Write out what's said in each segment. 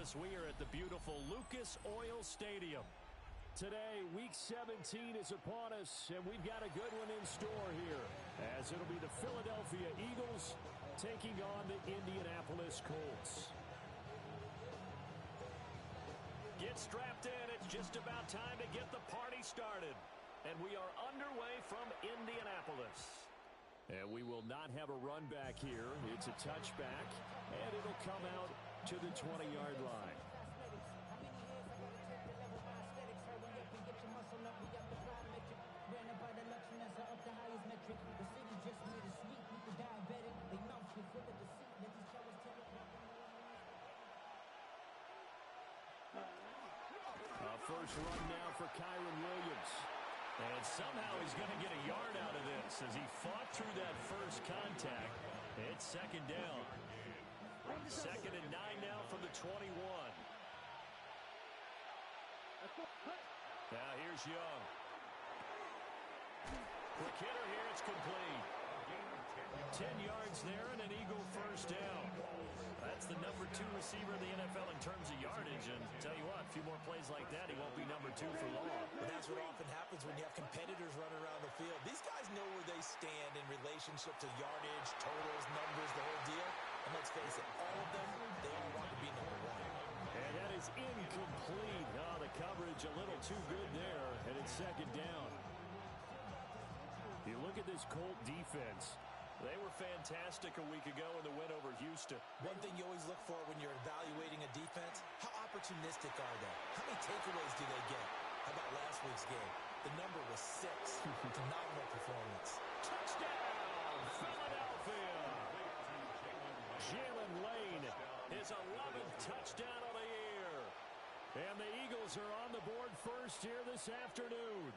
Indianapolis. We are at the beautiful Lucas Oil Stadium. Today, Week 17 is upon us, and we've got a good one in store here, as it'll be the Philadelphia Eagles taking on the Indianapolis Colts. Get strapped in. It's just about time to get the party started. And we are underway from Indianapolis. And we will not have a run back here. It's a touchback, and it'll come out to the 20-yard line. First run now for Kyron Williams. And somehow he's going to get a yard out of this as he fought through that first contact. It's second down. Second and 9 now from the 21. Now here's Young. Quick hitter here. It's complete. 10 yards there and an Eagle first down. That's the number 2 receiver in the NFL in terms of yardage. And tell you what, a few more plays like that, he won't be number 2 for long. But that's what often happens when you have competitors running around the field. These guys know where they stand in relationship to yardage, totals, numbers, the whole deal. And let's face it, all of them, they all want to be number 1. And that is incomplete. Oh, the coverage a little too good there, and it's second down. You look at this Colt defense. They were fantastic a week ago in the win over Houston. One thing you always look for when you're evaluating a defense, how opportunistic are they? How many takeaways do they get? How about last week's game? The number was 6. Phenomenal performance. Touchdown, Philadelphia! Jalen Lane, his 11th touchdown of the year. And the Eagles are on the board first here this afternoon.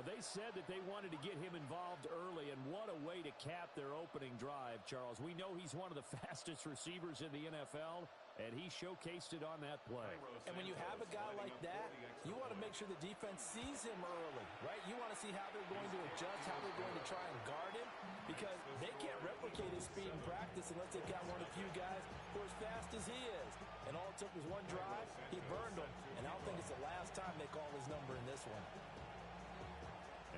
They said that they wanted to get him involved early, and what a way to cap their opening drive, Charles. We know he's one of the fastest receivers in the NFL, and he showcased it on that play. And when you have a guy like that, you want to make sure the defense sees him early, right? You want to see how they're going to adjust, how they're going to try and guard him, because they can't replicate his speed in practice unless they've got one of the few guys who are as fast as he is. And all it took was one drive, he burned them, and I don't think it's the last time they call his number in this one.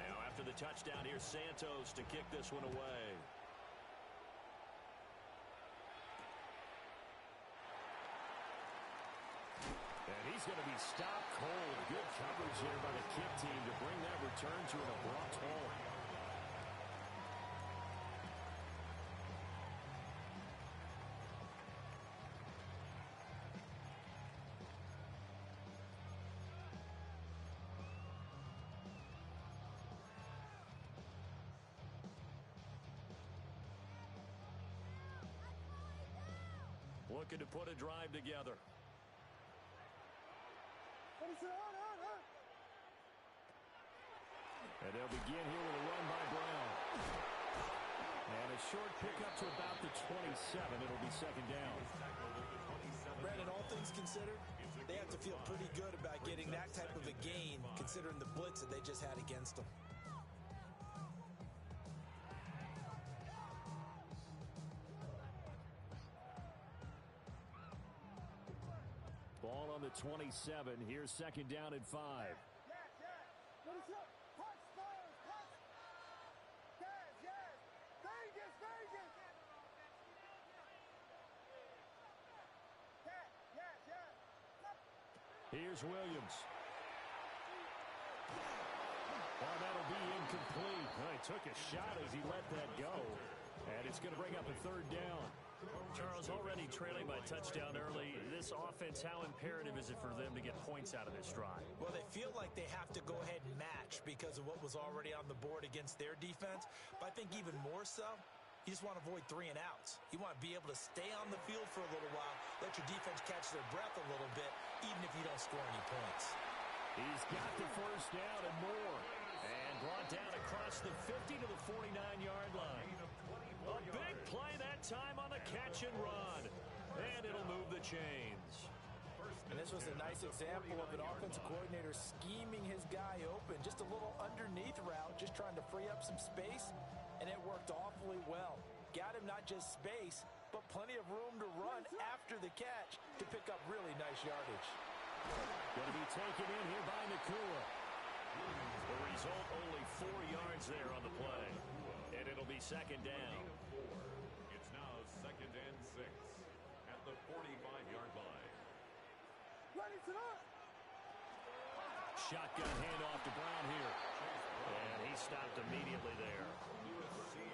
Now, after the touchdown, here's Santos to kick this one away. And he's going to be stopped cold. Good coverage here by the kick team to bring that return to an abrupt halt. Looking to put a drive together. And they'll begin here with a run by Brown. And a short pickup to about the 27. It'll be second down. Brandon, all things considered, they have to feel pretty good about getting that type of a gain, considering the blitz that they just had against them. Ball on the 27. Here's second down and 5. Here's Williams. Oh, that'll be incomplete. Well, he took a shot as he let that go. And it's going to bring up a third down. Charles, already trailing by touchdown early. This offense, how imperative is it for them to get points out of this drive? Well, they feel like they have to go ahead and match because of what was already on the board against their defense. But I think even more so, you just want to avoid 3 and outs. You want to be able to stay on the field for a little while, let your defense catch their breath a little bit, even if you don't score any points. He's got the first down and more. And brought down across the 50 to the 49-yard line. A big play that time on the catch and run. And it'll move the chains. And this was a nice example of an offensive coordinator scheming his guy open. Just a little underneath route, just trying to free up some space. And it worked awfully well. Got him not just space, but plenty of room to run the catch to pick up really nice yardage. Going to be taken in here by Nakua. The result, only 4 yards there on the play. And it'll be second down. It's now 2nd and 6 at the 45-yard line. Shotgun handoff to Brown here. And he stopped immediately there.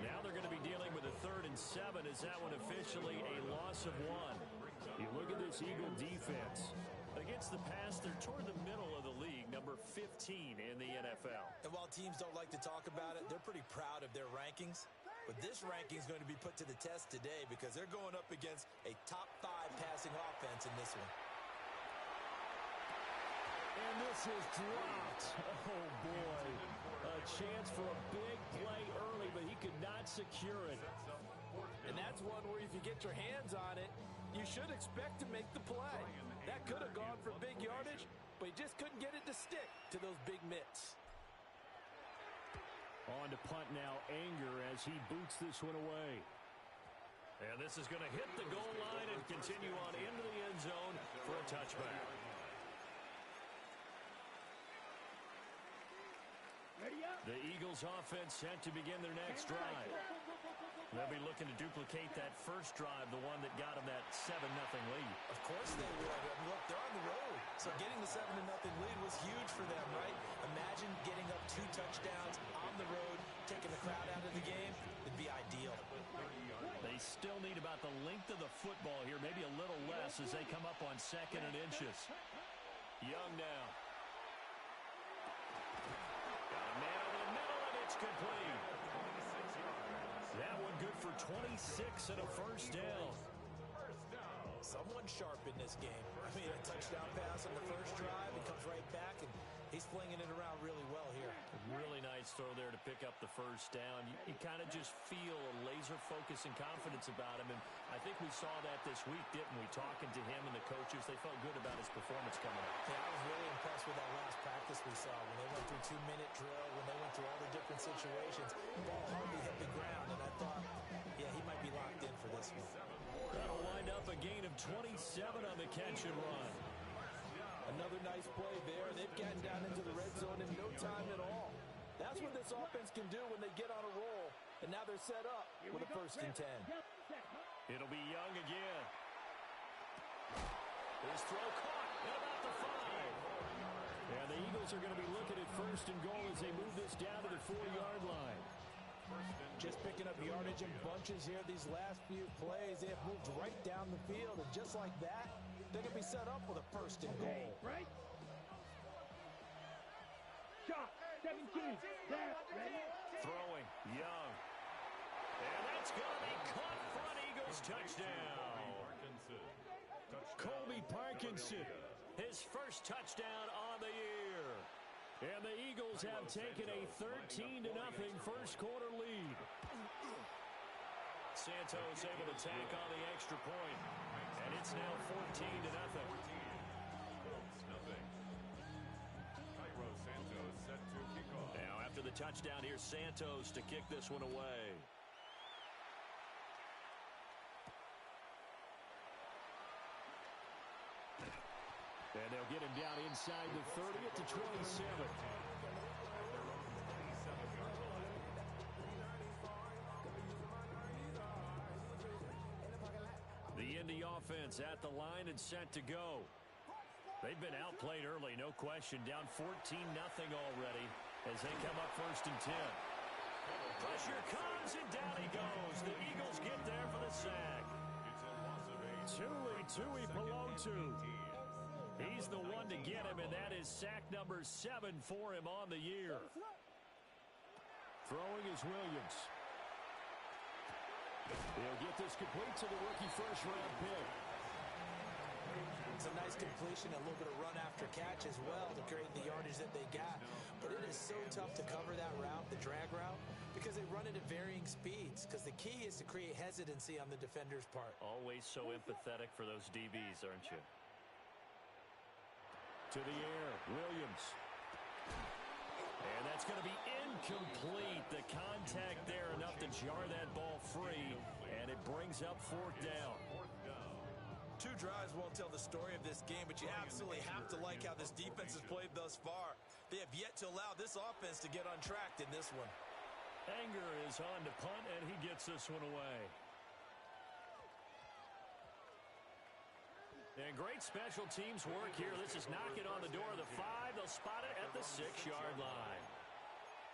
Now they're going to be dealing with a 3rd and 7. Is that one officially a loss of 1? You look at this Eagle defense. Against the pass, they're toward the middle of the league, number 15 in the NFL. And while teams don't like to talk about it, they're pretty proud of their rankings. But this ranking is going to be put to the test today because they're going up against a top 5 passing offense in this one. And this is dropped. Oh, boy. A chance for a big play early, but he could not secure it. And that's one where if you get your hands on it, you should expect to make the play. That could have gone for big yardage, but he just couldn't get it to stick to those big mitts. On to punt now, Anger, as he boots this one away. And this is going to hit the goal line and continue on into the end zone for a touchback. The Eagles offense set to begin their next drive. They'll be looking to duplicate that first drive, the one that got them that 7-0 lead. Of course they would. I mean, look, they're on the road. So getting the 7-0 lead was huge for them, right? Imagine getting up 2 touchdowns on the road, taking the crowd out of the game. It'd be ideal. They still need about the length of the football here, maybe a little less as they come up on 2nd and inches. Young now. Got a man over the middle, and it's complete. That one good for 26 and a first down. Someone sharp in this game. I mean, a touchdown pass on the first drive. He comes right back, and he's flinging it around really well here. Really nice throw there to pick up the first down. You kind of just feel a laser focus and confidence about him, and I think we saw that this week, didn't we? Talking to him and the coaches, they felt good about his performance coming up. Yeah, I was really impressed with that last practice we saw. When they went through 2-minute drill, when they went through all the different situations, the ball hardly hit the ground, and I thought, yeah, he might be locked in for this one. That'll wind up a gain of 27 on the catch and run. Another nice play there. They've gotten down into the red zone in no time at all. That's what this offense can do when they get on a roll. And now they're set up with a 1st and 10. It'll be Young again. His throw caught at about the 5. And the Eagles are going to be looking at 1st and goal as they move this down to the 4-yard line. Just picking up yardage in bunches here these last few plays. They have moved right down the field, and just like that, they're going to be set up with a 1st and goal. Right? Shot, 17, there, ready? Throwing, Young. And that's going to be caught front. Eagles touchdown. Colby Parkinson, his first touchdown on the year. And the Eagles have taken a 13-0 first quarter lead. Santos able to tack on the extra point. And it's now 14-0. Now after the touchdown, here's Santos to kick this one away. And they'll get him down inside the 30 at the 27. The Indy offense at the line and set to go. They've been outplayed early, no question. Down 14-0 already as they come up 1st and 10. Pressure comes and down he goes. The Eagles get there for the sack. Tui Pelotu. He's the one to get him, and that is sack number 7 for him on the year. Throwing is Williams. He'll get this complete to the rookie first-round pick. It's a nice completion, a little bit of run after catch as well to create the yardage that they got. But it is so tough to cover that route, the drag route, because they run it at varying speeds. Because the key is to create hesitancy on the defender's part. Always so empathetic for those DBs, aren't you? To the air, Williams. And that's going to be incomplete. The contact there enough to jar that ball free, and it brings up 4th down. 2 drives won't tell the story of this game, but you absolutely have to like how this defense has played thus far. They have yet to allow this offense to get untracked in this one. Anger is on to punt, and he gets this one away. And great special teams work here. This is knocking on the door of the 5. They'll spot it at the 6-yard line.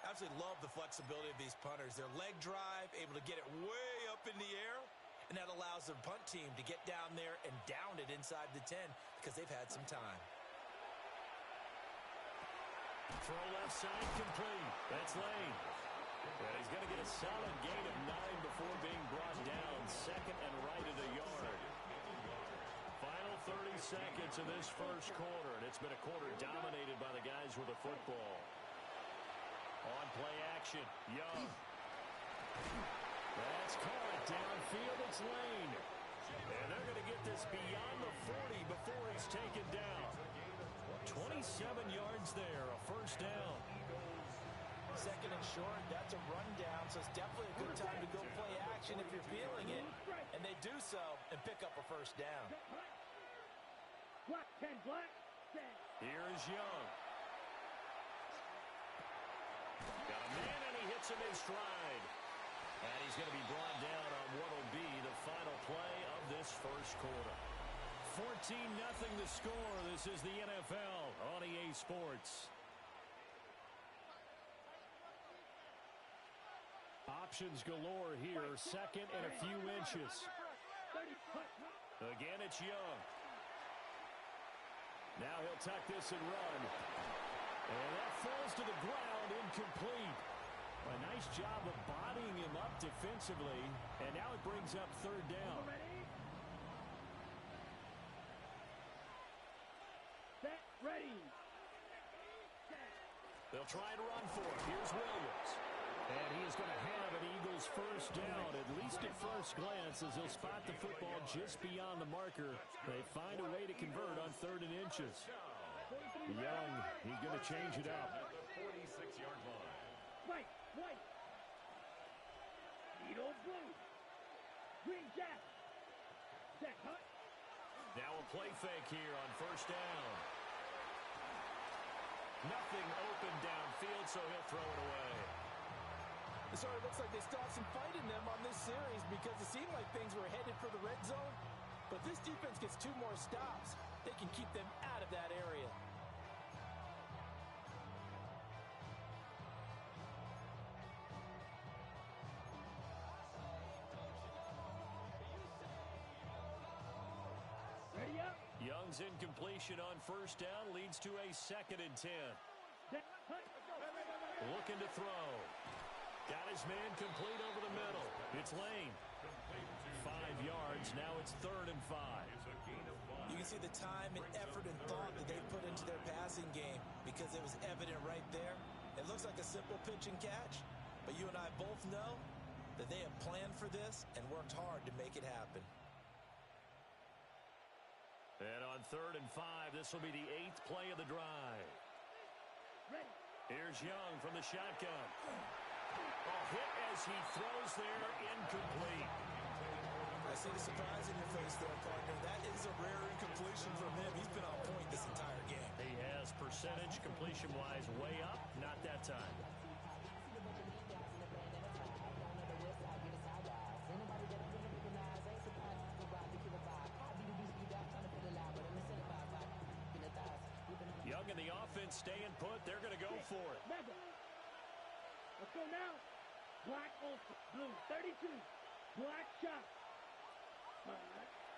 Absolutely love the flexibility of these punters. Their leg drive, able to get it way up in the air, and that allows the punt team to get down there and down it inside the 10 because they've had some time. Throw left side complete. That's Lane. And he's going to get a solid gain of 9 before being brought down. Second and right at a yard. Final 30 seconds of this first quarter, and it's been a quarter dominated by the guys with the football. On play action, Young. That's caught downfield. It's Lane. And they're going to get this beyond the 40 before it's taken down. 27 yards there, a first down. Second and short, that's a rundown, so it's definitely a good time to go play action if you're feeling it. And they do so and pick up a first down. Black, 10, black, 10. Here is Young. Got a man, and he hits him in stride. And he's going to be brought down on what will be the final play of this first quarter. 14-0 the score. This is the NFL on EA Sports. Options galore here. Second and a few inches. Again, it's Young. Now he'll tuck this and run. And that falls to the ground, incomplete. A nice job of bodying him up defensively. And now it brings up third down. Set, ready. They'll try and run for it. Here's Williams. And he is going to have an Eagles first down, at least at first glance, as he'll spot the football just beyond the marker. They find a way to convert on third and inches. Young, he's going to change it up. 46-yard line. White, white. Needle blue. Green jack. Set, hut. Now a play fake here on first down. Nothing open downfield, so he'll throw it away. So it looks like they still have some fight in them on this series because it seemed like things were headed for the red zone. But this defense gets 2 more stops. They can keep them out of that area. Ready up. Young's incompletion on first down leads to a 2nd and 10. Set, hut. Looking to throw. Got his man complete over the middle. It's Lane. 5 yards. Now it's 3rd and 5. You can see the time and effort and thought that they put into their passing game because it was evident right there. It looks like a simple pitch and catch, but you and I both know that they have planned for this and worked hard to make it happen. And on 3rd and 5, this will be the 8th play of the drive. Ready. Here's Young from the shotgun. A hit as he throws there, incomplete. I see the surprise in your face there, partner. That is a rare incompletion from him. He's been on point this entire game. He has percentage completion-wise way up, not that time. Young and the offense staying put. They're going to go for it. Mega. Let's go now. Black ultra. Blue 32. Black shot.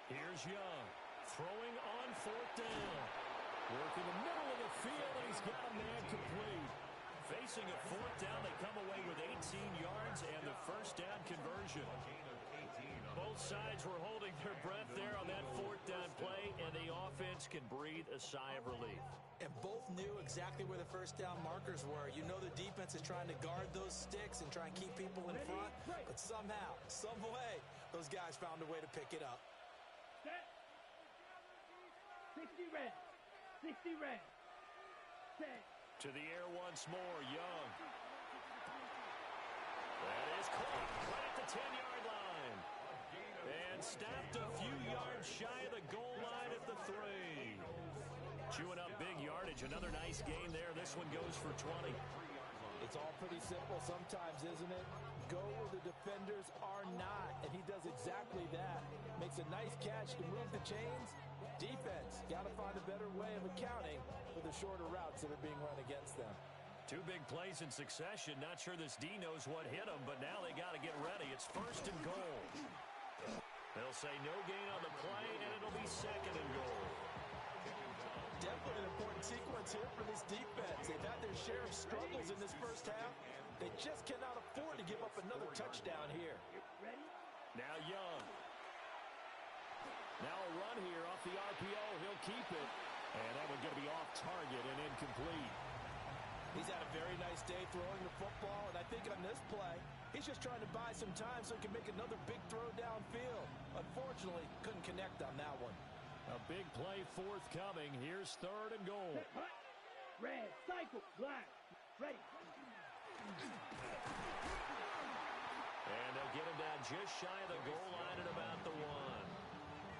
Here's Young. Throwing on 4th down. Working the middle of the field, and he's got a man complete. Facing a 4th down, they come away with 18 yards and the first down conversion. Both sides were holding their breath there on that 4th down play, and the offense can breathe a sigh of relief. And both knew exactly where the first down markers were. You know the defense is trying to guard those sticks and try and keep people in front, but somehow, some way, those guys found a way to pick it up. Set. 60 red. 60 red. Set. To the air once more, Young. That is caught right at the 10-yard line. And stopped a few yards shy of the goal advantage. Another nice gain there. This one goes for 20. It's all pretty simple sometimes, isn't it? Go where the defenders are not, and he does exactly that. Makes a nice catch to move the chains. Defense, got to find a better way of accounting for the shorter routes that are being run against them. Two big plays in succession. Not sure this D knows what hit him, but now they got to get ready. It's first and goal. They'll say no gain on the play, and it'll be second and goal. Definitely an important sequence here for this defense. They've had their share of struggles in this first half. They just cannot afford to give up another touchdown here. Ready? Now Young. Now a run here off the RPO. He'll keep it. And that one's going to be off target and incomplete. He's had a very nice day throwing the football, and I think on this play, he's just trying to buy some time so he can make another big throw downfield. Unfortunately, couldn't connect on that one. A big play forthcoming. Here's third and goal. Red, cycle, black, ready. And they'll get him down just shy of the goal line at about the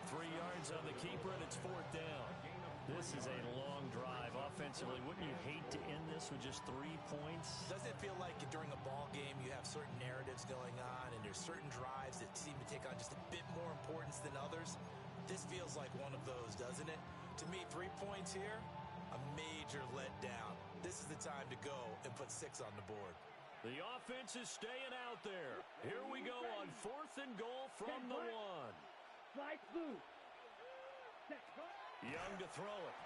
1. 3 yards on the keeper, and it's fourth down. This is a long drive offensively. Wouldn't you hate to end this with just 3 points? Doesn't it feel like during a ball game you have certain narratives going on and there's certain drives that seem to take on just a bit more importance than others? This feels like one of those, doesn't it? To me, 3 points here, a major letdown. This is the time to go and put 6 on the board. The offense is staying out there. Here we go on fourth and goal from the 1. Slide blue. Young to throw it.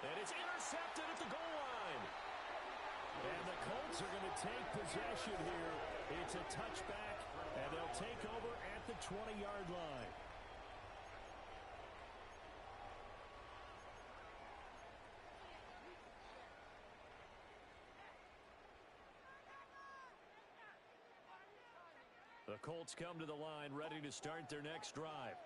And it's intercepted at the goal line. And the Colts are going to take possession here. It's a touchback, and they'll take over at the 20-yard line. The Colts come to the line, ready to start their next drive.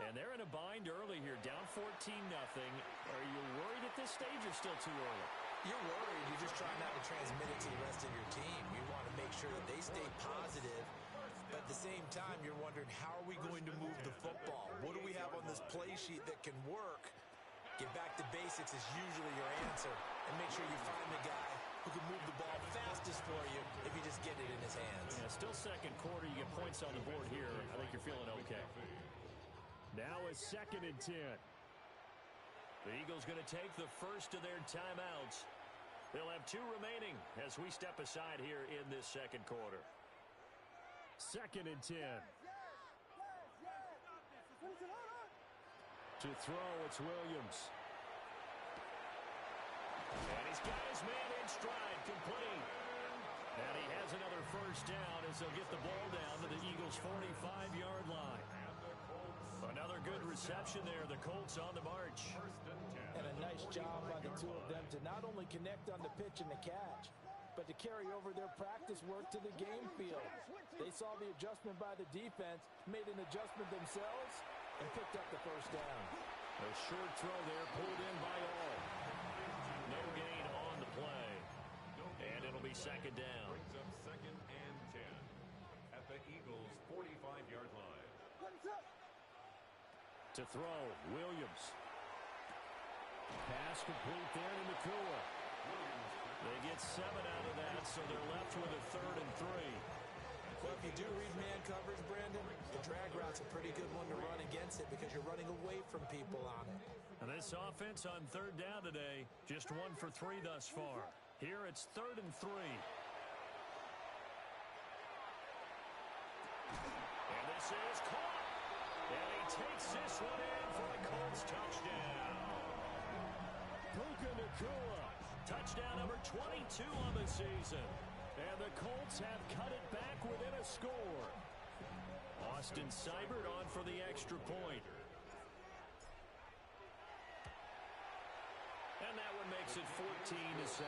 And they're in a bind early here, down 14-0. Are you worried at this stage or still too early? You're worried. You're just trying not to transmit it to the rest of your team. You want to make sure that they stay positive. But at the same time, you're wondering, how are we going to move the football? What do we have on this play sheet that can work? Get back to basics is usually your answer. And make sure you find the guy who can move the ball fastest for you if you just get it in his hands. Yeah, still second quarter. You get points on the board here. I think you're feeling okay. Now it's second and 10. The Eagles going to take the first of their timeouts. They'll have 2 remaining as we step aside here in this second quarter. Second and 10. To throw, it's Williams. And he's got his man in stride, complete. And he has another first down as they'll get the ball down to the Eagles' 45-yard line. Another good reception there. The Colts on the march. And a nice job by the 2 of them to not only connect on the pitch and the catch, but to carry over their practice work to the game field. They saw the adjustment by the defense, made an adjustment themselves, and picked up the first down. A short throw there, pulled in by all. No gain on the play. And it'll be second down. Brings up second and 10 at the Eagles' 45-yard line. To throw, Williams. Pass complete there to Nakua. They get 7 out of that, so they're left with a third and 3. Well, if you do read man coverage, Brandon, the drag route's a pretty good one to run against it because you're running away from people on it. And this offense on third down today, just 1 for 3 thus far. Here it's third and 3. And this is caught. And he takes this one in for a Colts touchdown. Puka Nakua, touchdown number 22 on the season. And the Colts have cut it back within a score. Austin Seibert on for the extra point. And that one makes it 14-7.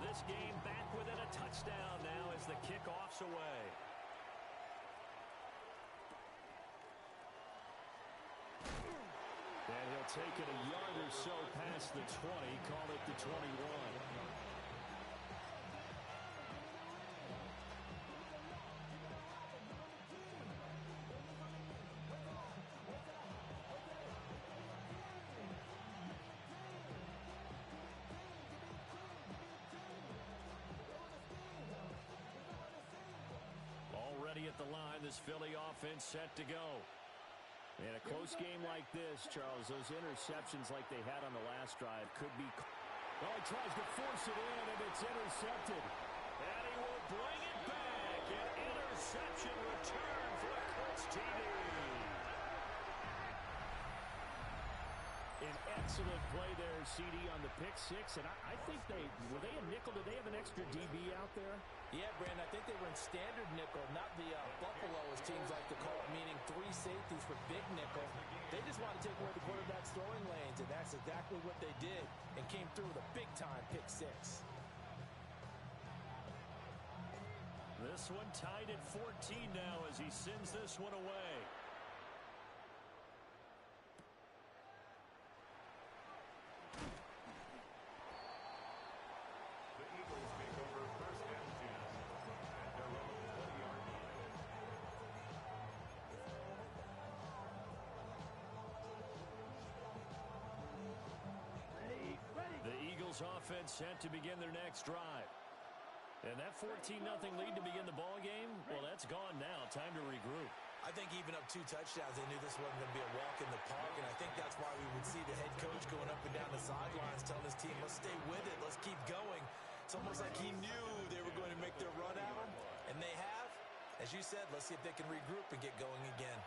This game back within a touchdown now as the kickoff's away. And he'll take it a yard or so past the 20, call it the 21. Already at the line, this Philly offense set to go. In a close game like this, Charles, those interceptions like they had on the last drive could be... Oh, he tries to force it in, and it's intercepted. And he will bring it back. An interception return for a Colts TD. An excellent play there, CD, on the pick six. And I think were they a nickel? Did they have an extra DB out there? Yeah, Brandon, I think they were in standard nickel, not the Buffalo, as teams like to call it, meaning 3 safeties for big nickel. They just want to take away the quarterback's throwing lanes, and that's exactly what they did and came through with a big-time pick six. This one tied at 14 now as he sends this one away. Offense set to begin their next drive. And that 14-0 lead to begin the ball game, well, that's gone now. Time to regroup. I think even up 2 touchdowns, they knew this wasn't going to be a walk in the park, and I think that's why we would see the head coach going up and down the sidelines telling his team, let's stay with it, let's keep going. It's almost like he knew they were going to make their run at him, and they have. As you said, let's see if they can regroup and get going again.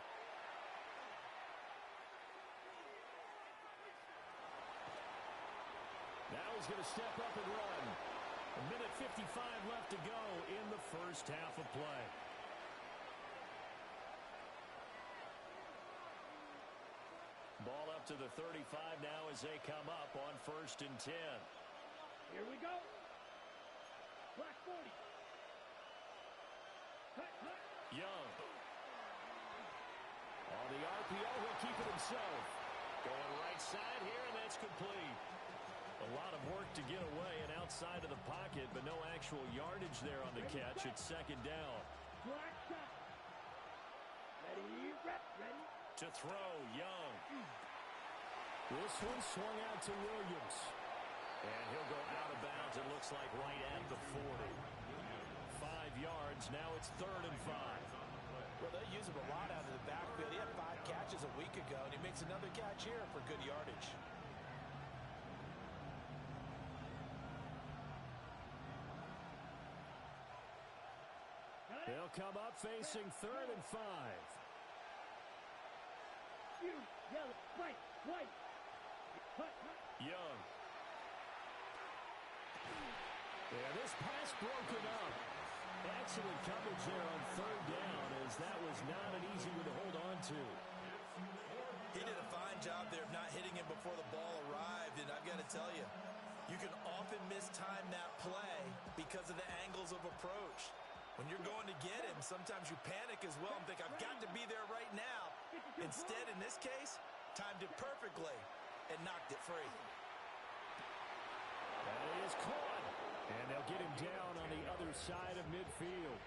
Now he's going to step up and run. 1:55 left to go in the first half of play. Ball up to the 35 now as they come up on 1st and 10. Here we go. Black 40. Young. On the RPO, he'll keep it himself. Going right side here, and that's complete. A lot of work to get away and outside of the pocket, but no actual yardage there on the catch. It's 2nd down. Black shot. Ready, ready. To throw, Young. This one swung out to Williams. And he'll go out of bounds, it looks like right at the 40. 5 yards, now it's 3rd and 5. Well, they use him a lot out of the backfield. He had 5 catches a week ago, and he makes another catch here for good yardage. They'll come up facing 3rd and 5. You, yellow, white. Young. Yeah, this pass broken up. Excellent coverage there on 3rd down, as that was not an easy one to hold on to. He did a fine job there of not hitting him before the ball arrived, and I've got to tell you, you can often mistime that play because of the angles of approach. When you're going to get him, sometimes you panic as well and think, I've got to be there right now. Instead, in this case, timed it perfectly and knocked it free. That is caught. And they'll get him down on the other side of midfield.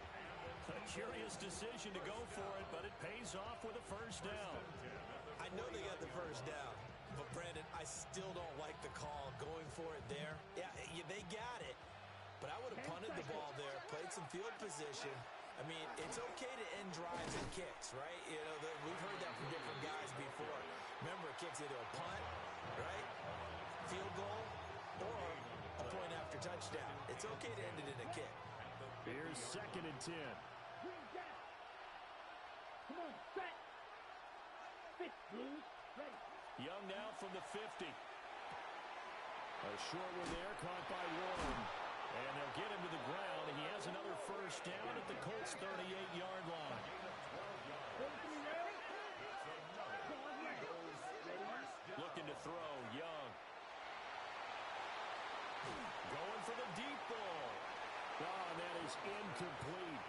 A curious decision to go for it, but it pays off with a 1st down. I know they got the 1st down, but Brandon, I still don't like the call going for it there. Yeah, they got it. But I would have punted the ball there, played some field position. I mean, it's okay to end drives and kicks, right? You know, we've heard that from different guys before. Remember, a kick's either a punt, right, field goal, or a point after touchdown. It's okay to end it in a kick. Here's 2nd and 10. Come on, set. Fit, Blues, ready. Young now from the 50. A short one there, caught by Warren. And they'll get him to the ground, and he has another 1st down at the Colts' 38-yard line. Looking to throw, Young. Going for the deep ball. Oh, and that is incomplete.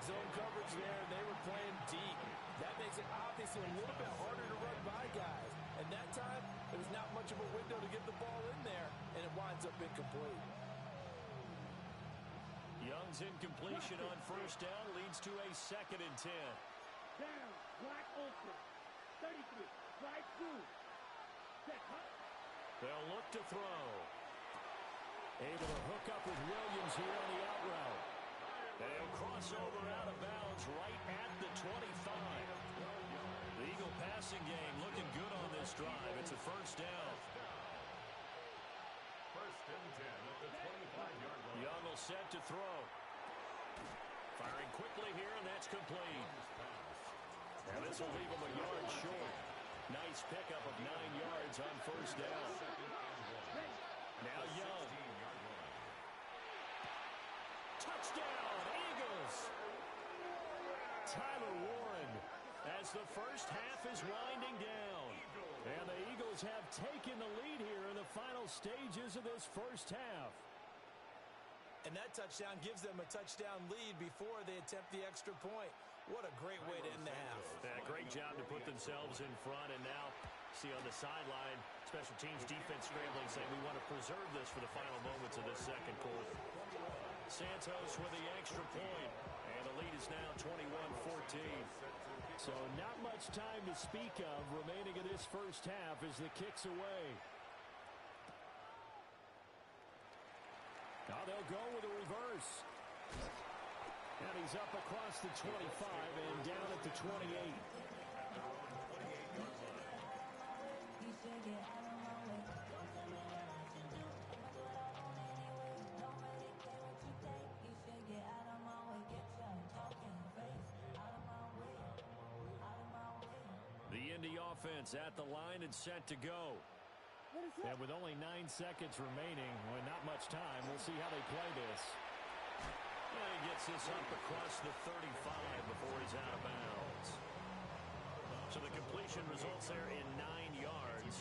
zone coverage there, and they were playing deep. That makes it obviously a little bit harder to run by guys. And that time, there was not much of a window to get the ball in there, and it winds up incomplete. Young's incompletion on first down leads to a 2nd and 10. Down, Black open. 33, strike 2. Set, huh? They'll look to throw. Able to hook up with Williams here on the out route. And he'll cross over out of bounds right at the 25. The Eagle passing game looking good on this drive. It's a first down. First and 10 at the 25-yard line. Young will set to throw. Firing quickly here, and that's complete. And this will leave him a yard short. Nice pickup of 9 yards on first down. Now Young. Touchdown, Eagles! Tyler Warren as the first half is winding down. And the Eagles have taken the lead here in the final stages of this first half. And that touchdown gives them a touchdown lead before they attempt the extra point. What a great way to end the half. Yeah, great job to put themselves in front, and now see on the sideline, special teams defense scrambling, saying we want to preserve this for the final moments of this second quarter. Santos with the extra point, and the lead is now 21-14. So not much time to speak of remaining in this first half as the kick's away. Now they'll go with a reverse. And he's up across the 25 and down at the 28. The Indy offense at the line and set to go. And with only 9 seconds remaining, with not much time, we'll see how they play this. And he gets this up across the 35 before he's out of bounds. So the completion results there in 9 yards.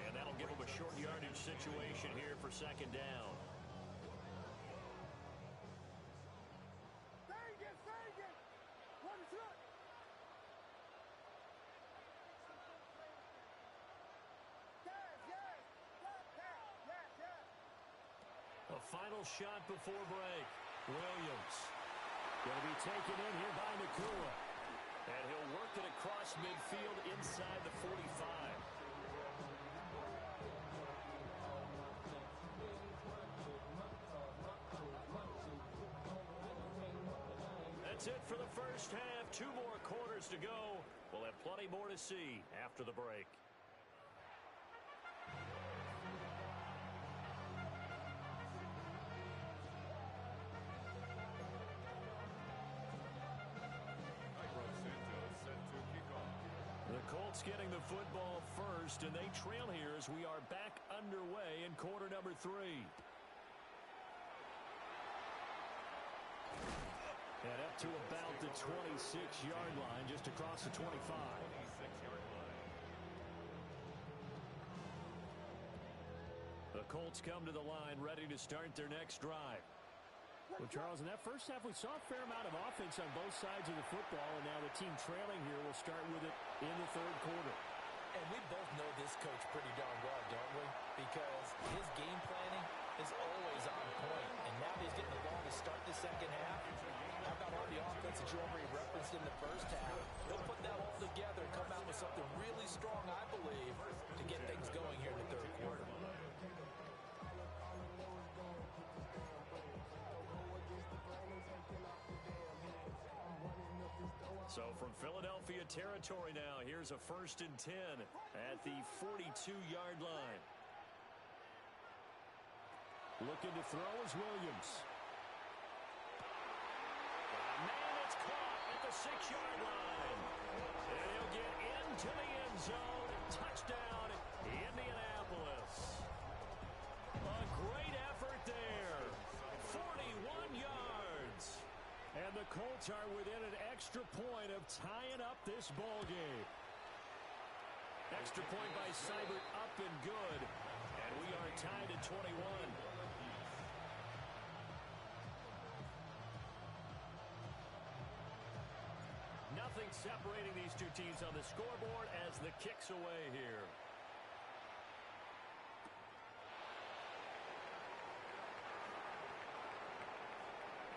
And that'll give him a short yardage situation here for second down. A final shot before break. Williams going to be taken in here by Nakua. And he'll work it across midfield inside the 45. That's it for the first half. 2 more quarters to go. We'll have plenty more to see after the break. Colts getting the football first, and they trail here as we are back underway in quarter number 3. And up to about the 26-yard line, just across the 25. The Colts come to the line, ready to start their next drive. Well, Charles, in that first half, we saw a fair amount of offense on both sides of the football, and now the team trailing here will start with it in the third quarter. And we both know this coach pretty darn well, don't we? Because his game planning is always on point, and now he's getting the ball to start the second half. How about all the offense that you already referenced in the first half? He'll put that all together and come out with something really strong, I believe, to get things going here in the third quarter. So from Philadelphia territory now, here's a 1st and 10 at the 42-yard line. Looking to throw is Williams. Man, it's caught at the 6-yard line. And he'll get into the end zone. Touchdown, Indianapolis. A great effort there. 41 yards. And the Colts are within an extra point of tying up this ball game. Extra point by Seibert up and good. And we are tied at 21. Nothing separating these two teams on the scoreboard as the kick's away here.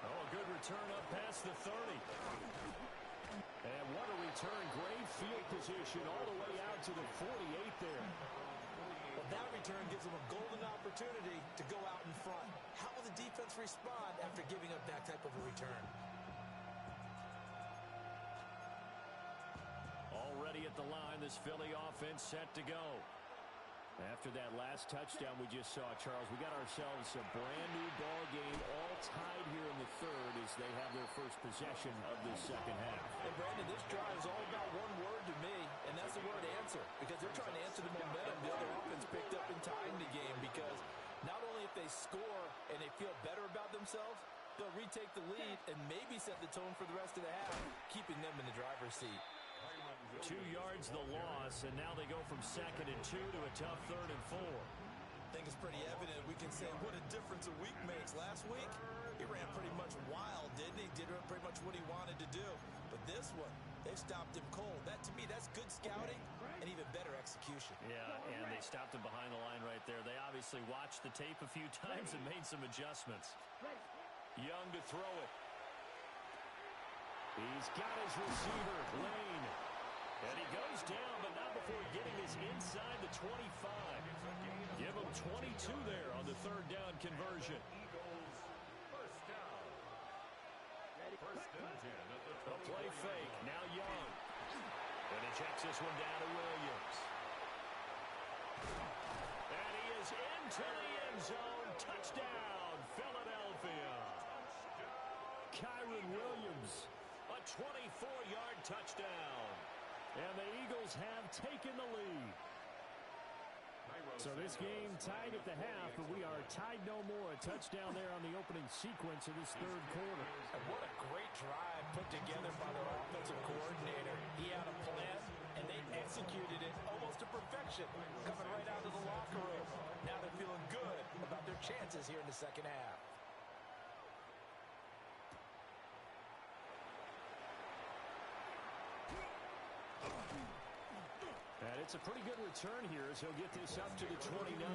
Oh, a good return up past the 30. And what a return. Great field position all the way out to the 48 there. Well, that return gives them a golden opportunity to go out in front. How will the defense respond after giving up that type of a return? Already at the line, this Philly offense set to go. After that last touchdown we just saw, Charles, we got ourselves a brand new ball game, all tied here in the third as they have their first possession of this second half. And Brandon, this drive is all about one word to me, and that's the word answer, because they're trying to answer the momentum the other offense picked up in tying the game, because not only if they score and they feel better about themselves, they'll retake the lead and maybe set the tone for the rest of the half, keeping them in the driver's seat. 2 yards the loss, and now they go from 2nd and 2 to a tough 3rd and 4. I think it's pretty evident. We can say what a difference a week makes. Last week, he ran pretty much wild, didn't he? Did pretty much what he wanted to do. But this one, they stopped him cold. That, to me, that's good scouting and even better execution. Yeah, and they stopped him behind the line right there. They obviously watched the tape a few times and made some adjustments. Young to throw it. He's got his receiver, Lane. And he goes down, but not before getting his inside the 25. Give him 22 there on the 3rd down conversion. A play fake, now Young. And he checks this one down to Williams. And he is into the end zone. Touchdown, Philadelphia. Kyron Williams, a 24-yard touchdown. And the Eagles have taken the lead. So this game tied at the half, but we are tied no more. A touchdown there on the opening sequence of this 3rd quarter. And what a great drive put together by their offensive coordinator. He had a plan, and they executed it almost to perfection, coming right out of the locker room. Now they're feeling good about their chances here in the second half. And it's a pretty good return here as he'll get this up to the 29.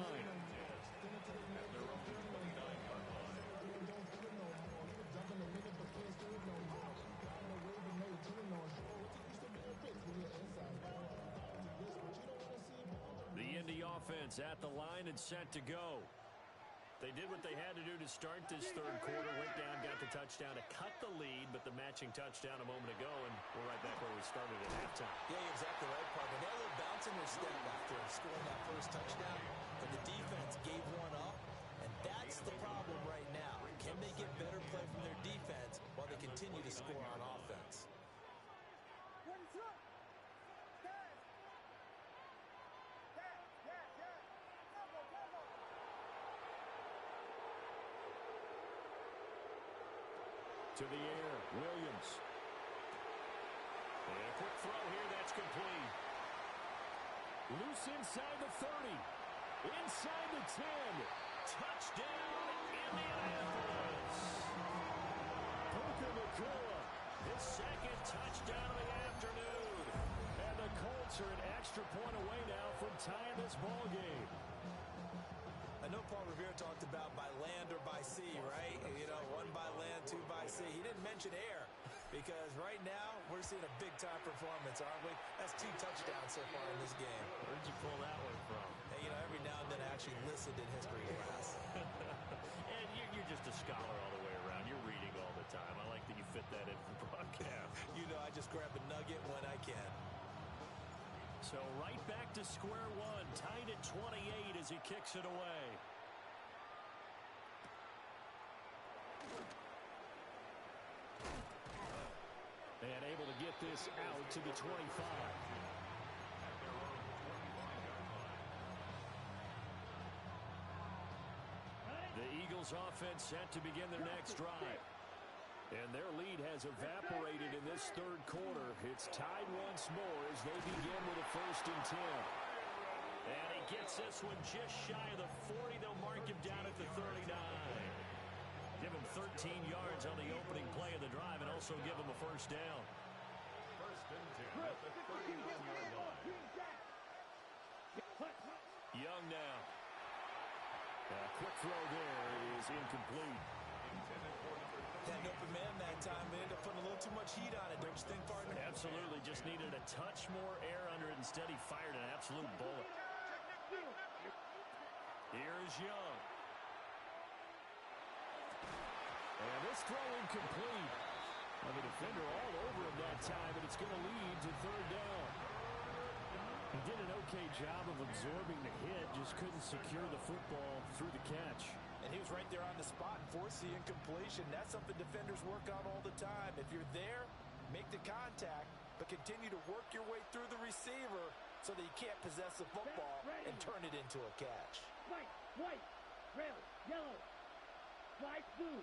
The Indy offense at the line and set to go. They did what they had to do to start this 3rd quarter, went down, got the touchdown to cut the lead, but the matching touchdown a moment ago, and we're right back where we started at halftime. Yeah, you're exactly right, partner. They had a little bounce in their step after scoring that first touchdown, but the defense gave one up, and that's the problem right now. Can they get better play from their defense while they continue to score on offense? To the air, Williams. And a quick throw here, that's complete. Loose inside the 30. Inside the 10. Touchdown, Indianapolis. Puka Nacua, his 2nd touchdown of the afternoon. And the Colts are an extra point away now from tying this ball game. I know Paul Revere talked about by land or by sea, right? You know, 1 by land, 2 by sea. He didn't mention air because right now we're seeing a big-time performance, aren't we? That's 2 touchdowns so far in this game. Where'd you pull that one from? Hey, you know, every now and then I actually listened in history class. And you're just a scholar all the way around. You're reading all the time. I like that you fit that in the broadcast. You know, I just grab a nugget when I can. So right back to square one, tied at 28 as he kicks it away. And able to get this out to the 25. The Eagles offense set to begin their next drive. And their lead has evaporated in this 3rd quarter. It's tied once more as they begin with a 1st and 10. And he gets this one just shy of the 40. They'll mark him down at the 39. Give him 13 yards on the opening play of the drive and also give him a 1st down. Young now. Quick throw there is incomplete. That open man that time, they ended up putting a little too much heat on it, don't you think, partner? Absolutely, just needed a touch more air under it. Instead, he fired an absolute bullet. Here's Young. And this throw incomplete. Well, the defender all over him that time, but it's going to lead to third down. He did an okay job of absorbing the hit, just couldn't secure the football through the catch. And he was right there on the spot and forced the incompletion. That's something defenders work on all the time. If you're there, make the contact, but continue to work your way through the receiver so that you can't possess the football and turn it into a catch. White, red, yellow, white, blue,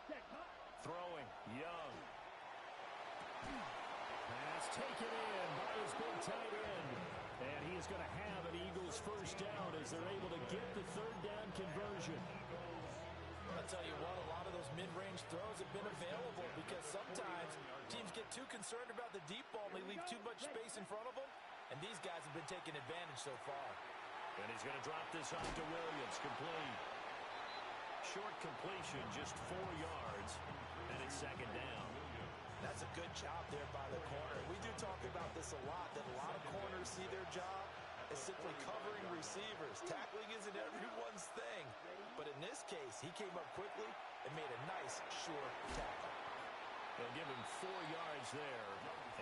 set, hot. Throwing, Young. Pass taken in by his big tight end. And he is going to have an Eagles first down as they're able to get the third down conversion. I'll tell you what, a lot of those mid-range throws have been available because sometimes teams get too concerned about the deep ball and they leave too much space in front of them. And these guys have been taking advantage so far. And he's going to drop this off to Williams, complete. Short completion, just 4 yards, and it's second down. That's a good job there by the corner. We do talk about this a lot, that a lot of corners see their job as simply covering receivers. Tackling isn't everyone's thing. But in this case, he came up quickly and made a nice, short tackle. They'll give him 4 yards there,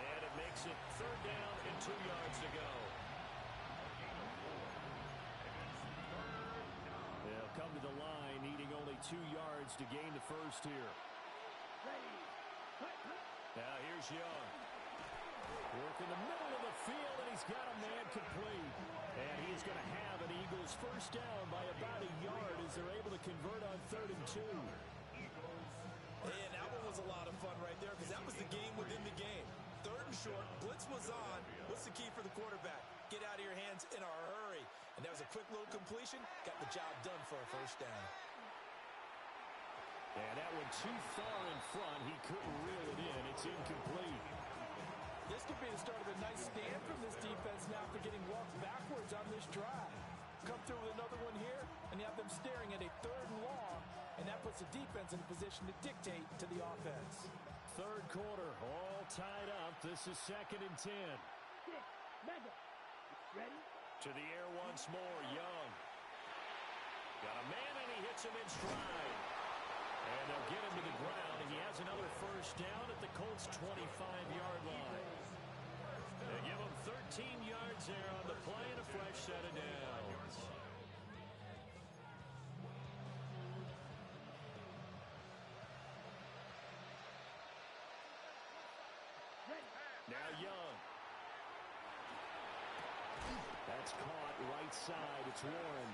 and it makes it third down and 2 yards to go. They'll come to the line, needing only 2 yards to gain the first here. Now here's Young. Work in the middle of the field, and he's got a man complete. And he is going to have an Eagles first down by about a yard as they're able to convert on 3rd and 2. And that one was a lot of fun right there because that was the game within the game. 3rd and short, blitz was on. What's the key for the quarterback? Get out of your hands in a hurry. And that was a quick little completion. Got the job done for a first down. And that one too far in front. He couldn't reel it in. It's incomplete. This could be the start of a nice stand from this defense now after getting walked backwards on this drive. Come through with another one here, and you have them staring at a 3rd and long, and that puts the defense in a position to dictate to the offense. Third quarter, all tied up. This is 2nd and 10. Ready? To the air once more, Young. Got a man, and he hits him in stride. And they'll get him to the ground, and he has another first down at the Colts' 25-yard line. They give him 13 yards there on the play and a fresh set of downs. Now Young. That's caught right side. It's Warren.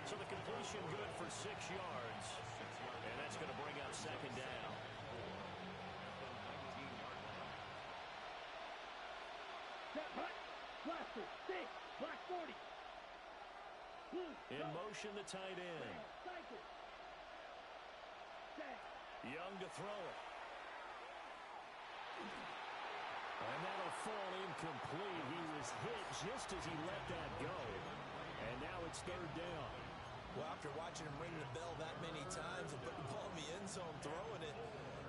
So the completion good for 6 yards. And that's going to bring up 2nd down. Blaster, 6, black 40. Blue, In motion, the tight end. cycle. Set. Young to throw it. And that'll fall incomplete. He was hit just as he let that go. And now it's 3rd down. Well, after watching him ring the bell that many times and putting the ball in the end zone, throwing it,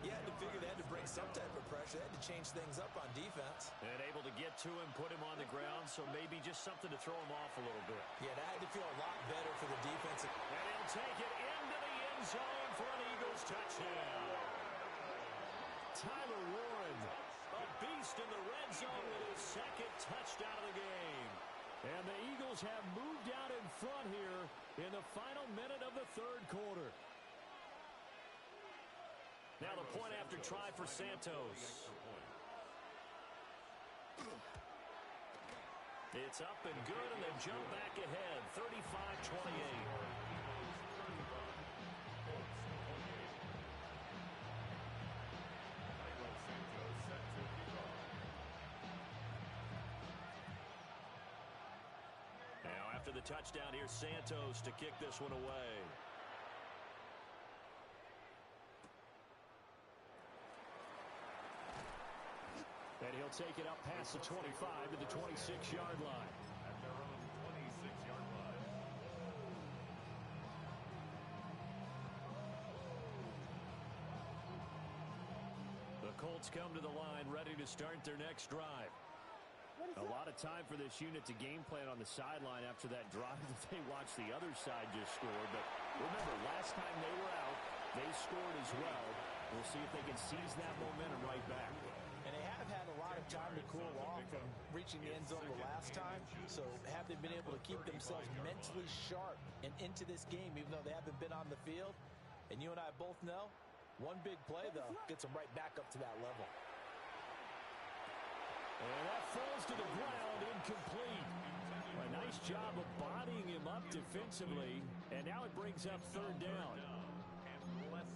you had to figure they had to bring some type of pressure. They had to change things up on defense. And able to get to him, put him on the ground, so maybe just something to throw him off a little bit. Yeah, that had to feel a lot better for the defense. And he'll take it into the end zone for an Eagles touchdown. Tyler Warren, a beast in the red zone with his 2nd touchdown of the game. And the Eagles have moved out in front here in the final minute of the 3rd quarter. Now the point after try for Santos. It's up and good, and they jump back ahead, 35-28. Now after the touchdown, here's Santos to kick this one away. And he'll They'll take it up past the 25 to the 26-yard line. At their own 26-yard line. The Colts come to the line ready to start their next drive. A lot of time for this unit to game plan on the sideline after that drive that they watched the other side just score. But remember, last time they were out, they scored as well. We'll see if they can seize that momentum right back. And they have had a lot of time to cool off from reaching the end zone the last time. So have they been able to keep themselves mentally sharp and into this game, even though they haven't been on the field? And you and I both know, one big play, though, gets them right back up to that level. And that falls to the ground, incomplete. A nice job of bodying him up defensively, and now it brings up third down.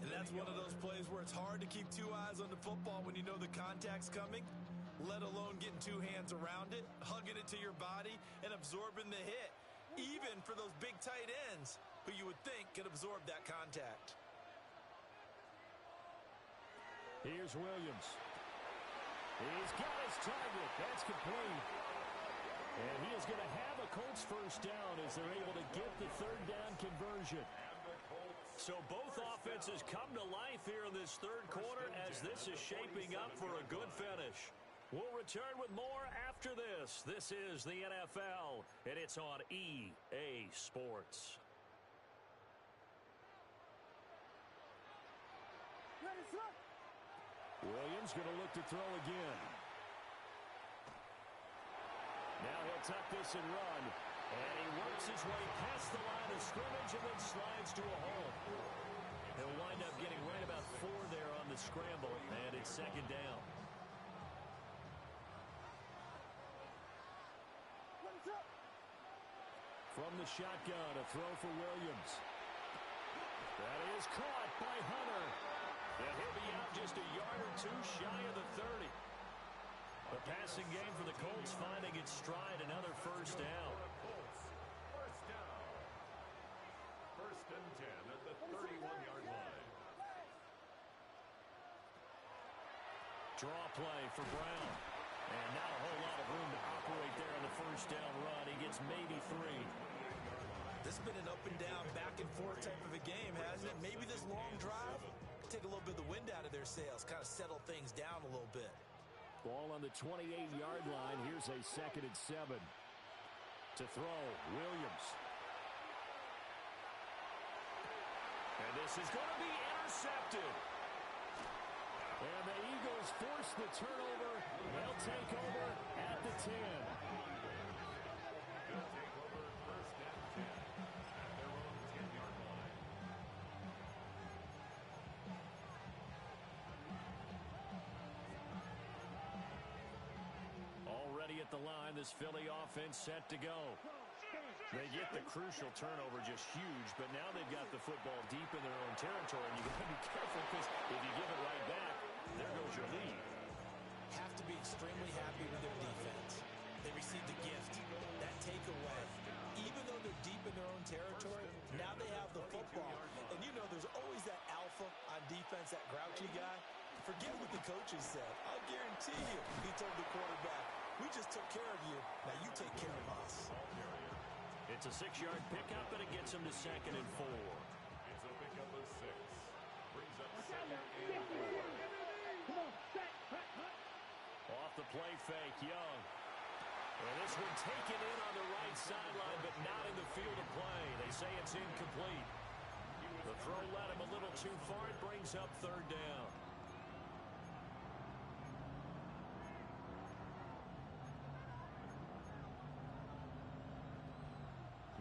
And that's one of those plays where it's hard to keep two eyes on the football when you know the contact's coming, let alone getting two hands around it, hugging it to your body, and absorbing the hit, even for those big tight ends who you would think could absorb that contact. Here's Williams. He's got his target. That's complete. And he is going to have a Colts first down as they're able to get the third down conversion. So both offenses come to life here in this third quarter as this is shaping up for a good finish. We'll return with more after this. This is the NFL, and it's on EA Sports. Williams going to look to throw again. Now he'll tuck this and run. And he works his way past the line of scrimmage and then slides to a hole. He'll wind up getting right about 4 there on the scramble, and it's second down. From the shotgun, a throw for Williams. That is caught by Hunter. And he'll be out just a yard or two shy of the 30. The passing game for the Colts finding its stride, another first down. First down. First and 10 at the 31-yard line. Draw play for Brown. And not a whole lot of room to operate there on the first down run. He gets maybe 3. This has been an up and down, back and forth type of a game, hasn't it? Maybe this long drive take a little bit of the wind out of their sails, kind of settle things down a little bit. Ball on the 28-yard line. Here's a 2nd and 7. To throw, Williams. And this is going to be intercepted. And the Eagles force the turnover. They'll take over at the 10. They'll take over first and 10 at their own 10-yard line. Already at the line, this Philly offense set to go. They get the crucial turnover, just huge, but now they've got the football deep in their own territory, and you've got to be careful because if you give it right back, there goes your lead. Have to be extremely happy with their defense. They received a gift. That takeaway, even though they're deep in their own territory, now they have the football. And you know there's always that alpha on defense, that grouchy guy. Forget what the coaches said. I'll guarantee you, he told the quarterback, we just took care of you. Now you take care of us. It's a 6-yard pickup, and it gets him to 2nd and 4. It's a pickup of 6. Brings up 2nd and 4. Off the play fake, Young. And this one taken in on the right sideline, but not in the field of play. They say it's incomplete. The throw led him a little too far. It brings up third down.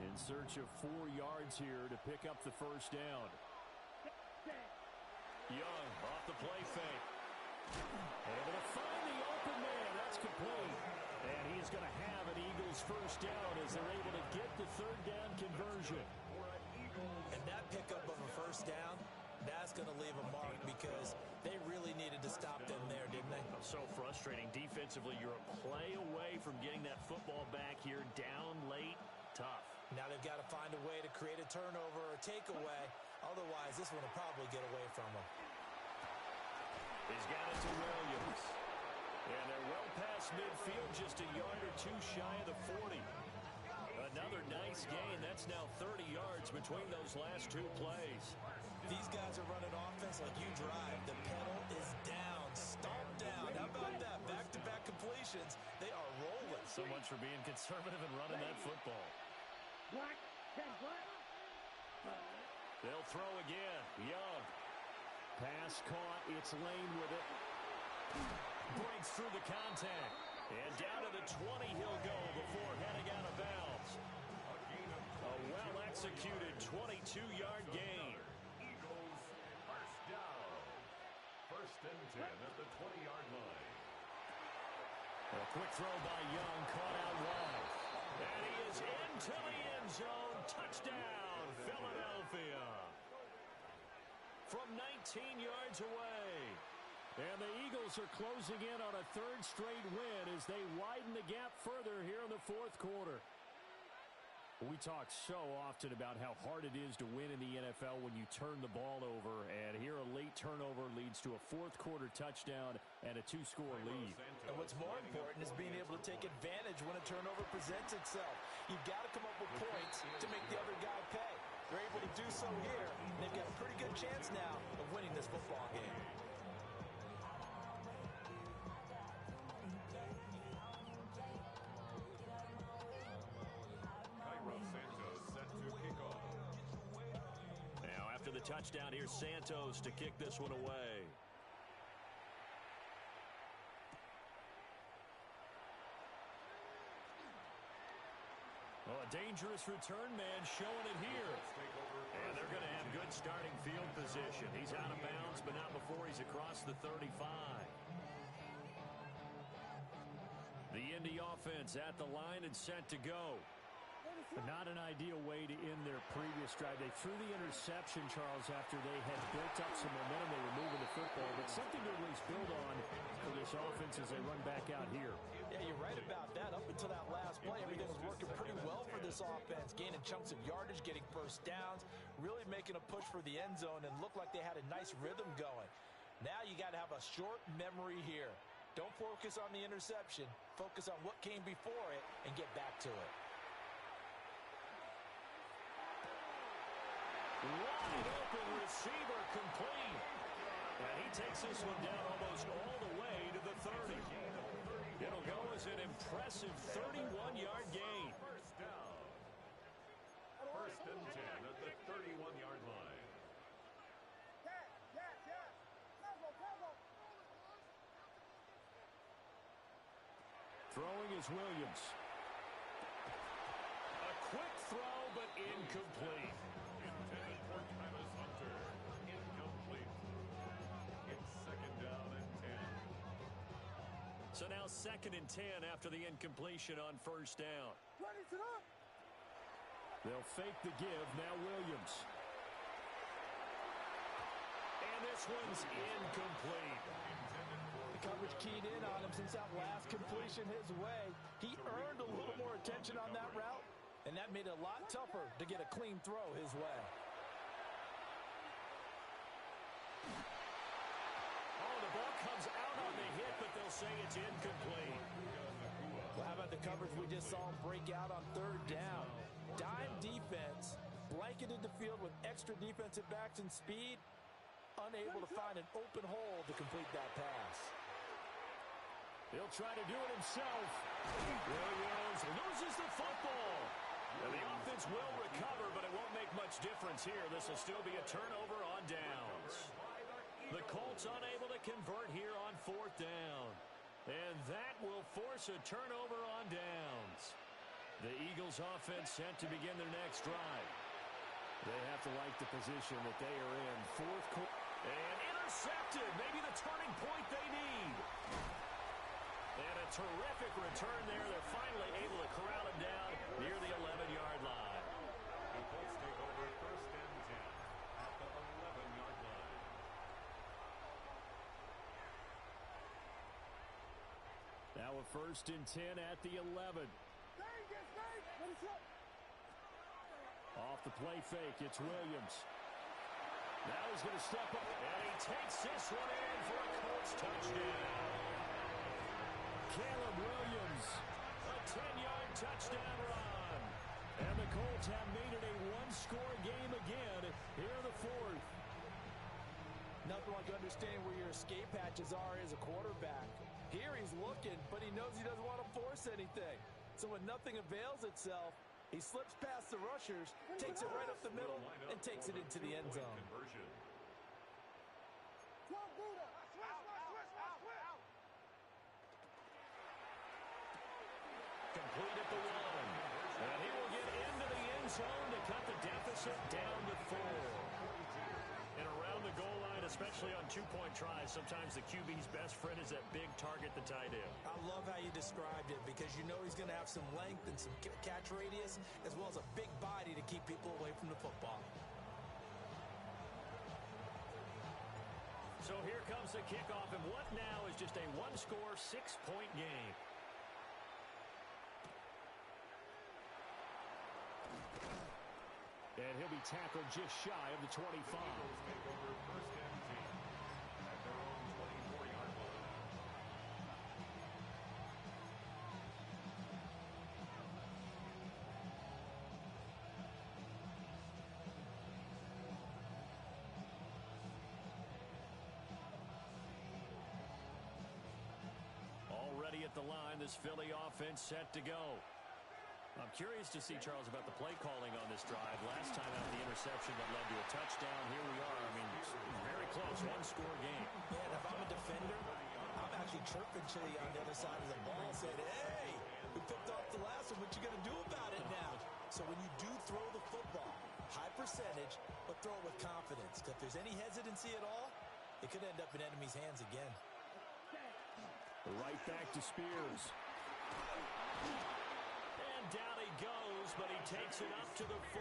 In search of 4 yards here to pick up the first down. Young off the play fake. Able to find the open man. That's complete. And he is going to have an Eagles first down as they're able to get the third down conversion. And that pickup of a first down, that's going to leave a mark because they really needed to stop them there, didn't they? So frustrating. Defensively, you're a play away from getting that football back here down late. Tough. Now they've got to find a way to create a turnover or takeaway. Otherwise, this one will probably get away from them. He's got it to Williams. And they're well past midfield, just a yard or two shy of the 40. Another nice gain. That's now 30 yards between those last two plays. These guys are running offense like you drive. The pedal is down. Stomp down. How about that? Back-to-back completions. They are rolling. So much for being conservative and running that football. Black, 10 black. They'll throw again. Young. Pass caught. It's Lane with it. Breaks through the contact. And down to the 20 he'll go before heading out of bounds. A well-executed 22-yard gain. Eagles first down. First and 10 at the 20-yard line. A quick throw by Young, caught out wide. And he is into the end zone. Touchdown, Philadelphia. From 19 yards away. And the Eagles are closing in on a third straight win as they widen the gap further here in the fourth quarter. We talk so often about how hard it is to win in the NFL when you turn the ball over, and here a late turnover leads to a fourth quarter touchdown and a two-score lead. And what's more important is being able to take advantage when a turnover presents itself. You've got to come up with points to make the other guy pay. They're able to do so here, and they've got a pretty good chance now of winning this football game. Touchdown, here's Santos to kick this one away. Oh, a dangerous return man showing it here. And they're going to have good starting field position. He's out of bounds, but not before he's across the 35. The Indy offense at the line and set to go. Not an ideal way to end their previous drive. They threw the interception, Charles, after they had built up some momentum. They were moving the football, but something to at least build on for this offense as they run back out here. Yeah, you're right about that. Up until that last play, everything was working pretty well for this offense. Gaining chunks of yardage, getting first downs, really making a push for the end zone, and looked like they had a nice rhythm going. Now you got to have a short memory here. Don't focus on the interception. Focus on what came before it and get back to it. Wide open receiver complete. And he takes this one down almost all the way to the 30. It'll go as an impressive 31-yard gain. First down. First and 10 at the 31-yard line. Throwing is Williams. A quick throw, but incomplete. Intended for Travis Hunter. Incomplete. It's second down and 10. So now second and 10 after the incompletion on first down. They'll fake the give. Now Williams. And this one's incomplete. The coverage keyed in on him since that last completion his way. He earned a little more attention on that route, and that made it a lot tougher to get a clean throw his way. Oh, the ball comes out on the hit, but they'll say it's incomplete. Well, how about the coverage we just saw him break out on third down? Dime defense, blanketed the field with extra defensive backs and speed, unable to find an open hole to complete that pass. He'll try to do it himself. Williams loses the football. And the offense will recover, but it won't make much difference here. This will still be a turnover on downs. The Colts unable to convert here on fourth down. And that will force a turnover on downs. The Eagles offense set to begin their next drive. They have to like the position that they are in. Fourth quarter. And intercepted. Maybe the turning point they need. And a terrific return there. They're finally able to corral him down near the 11-yard line. The Colts take over first and 10 at the 11-yard line. Now a first and 10 at the 11. Off the play fake, it's Williams. Now he's going to step up, and he takes this one in for a Colts touchdown. Caleb Williams. A 10-yard touchdown run. And the Colts have made it a one-score game again here in the fourth. Nothing like understanding where your escape hatches are as a quarterback. Here he's looking, but he knows he doesn't want to force anything. So when nothing avails itself, he slips past the rushers, takes it right up the middle, and takes it into the end zone. Complete at the 1. And he will get into the end zone to cut the deficit down to 4. And around the goal line, especially on two-point tries, sometimes the QB's best friend is that big target, the tight end. I love how you described it because you know he's going to have some length and some catch radius as well as a big body to keep people away from the football. So here comes the kickoff, and what now is just a one-score, 6-point game. And he'll be tackled just shy of the 25. Already at the line, this Philly offense set to go. I'm curious to see, Charles, about the play calling on this drive. Last time out, the interception that led to a touchdown. Here we are. I mean, very close, one-score game. Yeah, and if I'm a defender, I'm actually chirping Chili on the other side of the ball, saying, hey, we picked off the last one. What you going to do about it now? So when you do throw the football, high percentage, but throw it with confidence. Because if there's any hesitancy at all, it could end up in enemy's hands again. Right back to Spears. Down he goes, but he takes it up to the 40.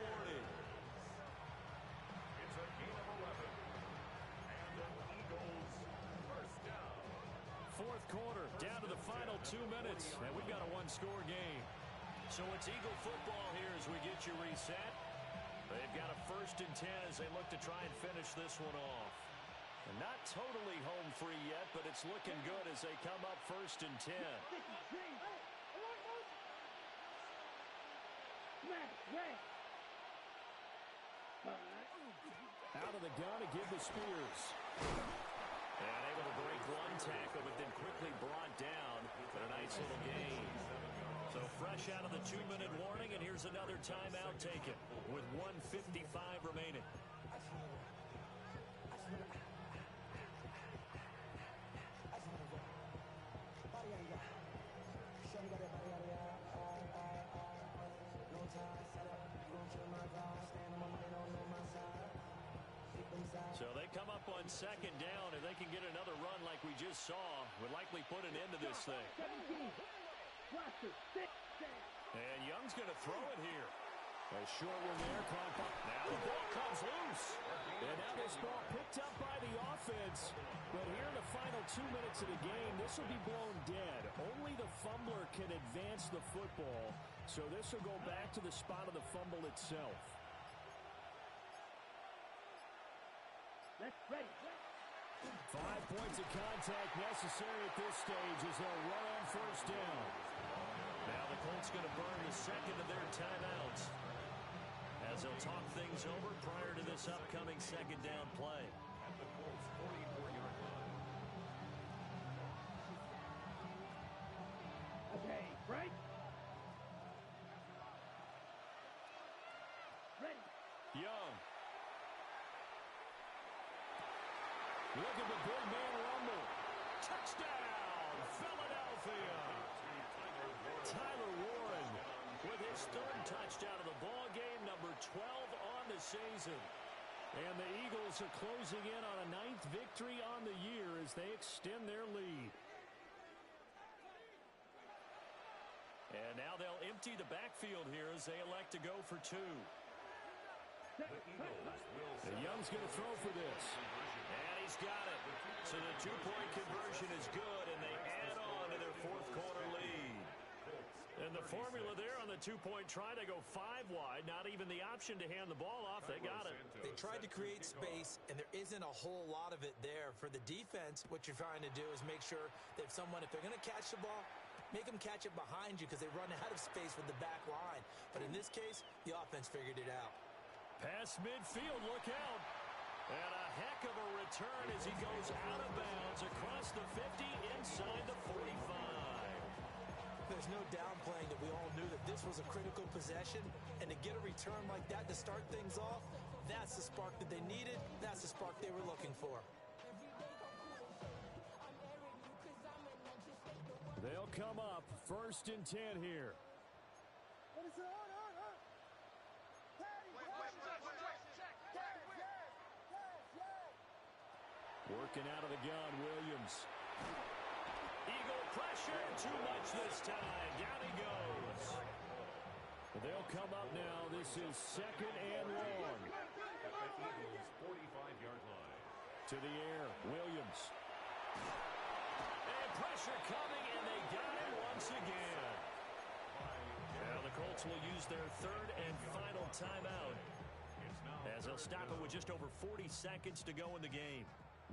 It's a gain of 11. And the Eagles first down. Fourth quarter, down to the final 2 minutes, and we've got a one-score game. So it's Eagle football here as we get you reset. They've got a 1st and 10 as they look to try and finish this one off. And not totally home free yet, but it's looking good as they come up 1st and 10. Out of the gun to give to Spears. And able to break one tackle, but then quickly brought down. But a nice little gain. So fresh out of the 2-minute warning, and here's another timeout taken with 1:55 remaining. So they come up on 2nd down, and they can get another run like we just saw. Would likely put an end to this thing. And Young's going to throw it here. A short one there. Now the ball comes loose. And now this ball picked up by the offense. But here in the final 2 minutes of the game, this will be blown dead. Only the fumbler can advance the football. So this will go back to the spot of the fumble itself. Ready. 5 points of contact necessary at this stage as they'll run on 1st down. Now the Colts going to burn the 2nd of their timeouts as they'll talk things over prior to this upcoming 2nd down play. At the Colts 44-yard line. Okay, right. Ready. Young. Look at the big man rumble. Touchdown, Philadelphia. Tyler Warren with his 3rd touchdown of the ball game, number 12 on the season. And the Eagles are closing in on a 9th victory on the year as they extend their lead. And now they'll empty the backfield here as they elect to go for 2. And Young's going to throw for this. And he's got it. So the 2-point conversion is good, and they add on to their 4th quarter lead. And the formula there on the 2-point try to go 5 wide, not even the option to hand the ball off. They got it. They tried to create space, and there isn't a whole lot of it there. For the defense, what you're trying to do is make sure that if they're going to catch the ball, Make them catch it behind you because they run out of space with the back line. But in this case, the offense figured it out. Past midfield, look out. And a heck of a return as he goes out of bounds across the 50 inside the 45. There's no downplaying that we all knew that this was a critical possession, and to get a return like that to start things off, that's the spark that they needed. That's the spark they were looking for. They'll come up 1st and 10 here. Working out of the gun, Williams. Eagle pressure, too much this time. Down he goes. They'll come up now. This is 2nd and long. 45-yard line. To the air, Williams. And pressure coming, and they got it once again. Now the Colts will use their 3rd and final timeout, as they'll stop it with just over 40 seconds to go in the game.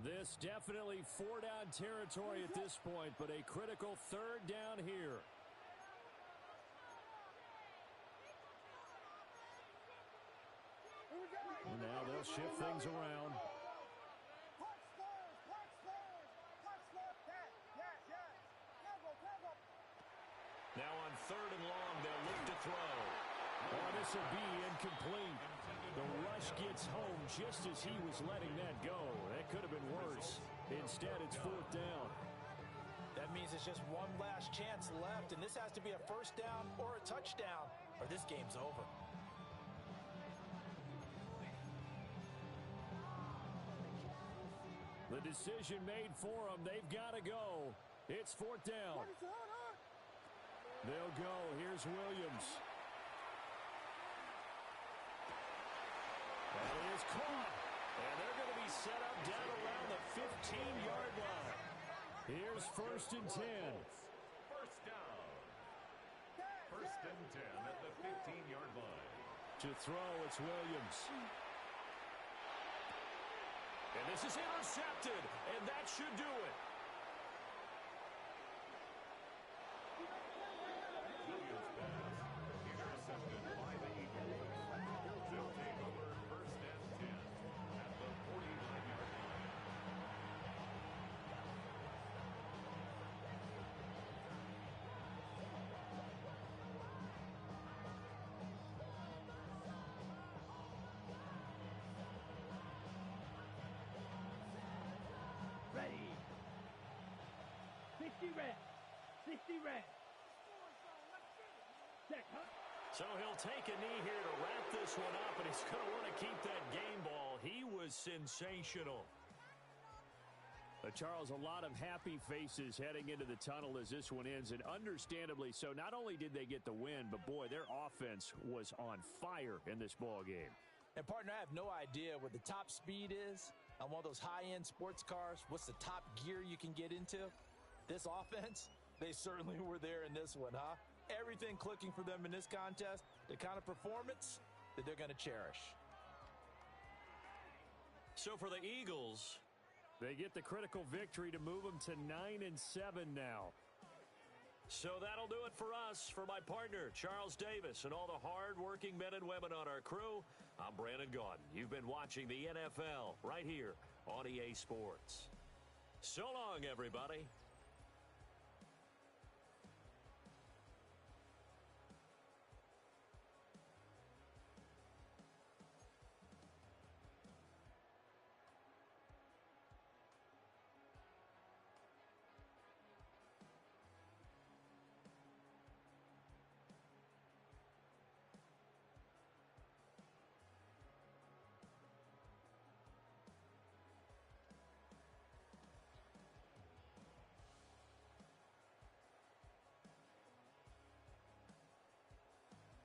This definitely 4-down territory at this point, but a critical 3rd down here. And now they'll shift things around. Now on 3rd and long, they'll look to throw. Oh, this will be incomplete. The rush gets home just as he was letting that go. That could have been worse. Instead, it's 4th down. That means it's just one last chance left, and this has to be a 1st down or a touchdown, or this game's over. The decision made for them. They've got to go. It's 4th down. They'll go. Here's Williams. That is caught. And they're going to be set up down around the 15-yard line. Here's 1st and 10. 1st down. 1st and 10 at the 15-yard line. To throw, it's Williams. And this is intercepted, and that should do it. Williams pass intercepted by the Eagles. They'll take over 1st and 10 at the 49-yard line. Ready. 60 red. 60 red. Check, huh? So he'll take a knee here to wrap this one up, and he's going to want to keep that game ball. He was sensational. Charles, a lot of happy faces heading into the tunnel as this one ends, and understandably so. Not only did they get the win, but boy, their offense was on fire in this ball game. And partner, I have no idea what the top speed is on one of those high-end sports cars. What's the top gear you can get into? This offense, they certainly were there in this one, huh? Everything clicking for them in this contest, the kind of performance that they're going to cherish. So for the Eagles, they get the critical victory to move them to 9-7 now. So that'll do it for us. For my partner, Charles Davis, and all the hard-working men and women on our crew, I'm Brandon Gaudin. You've been watching the NFL right here on EA Sports. So long, everybody.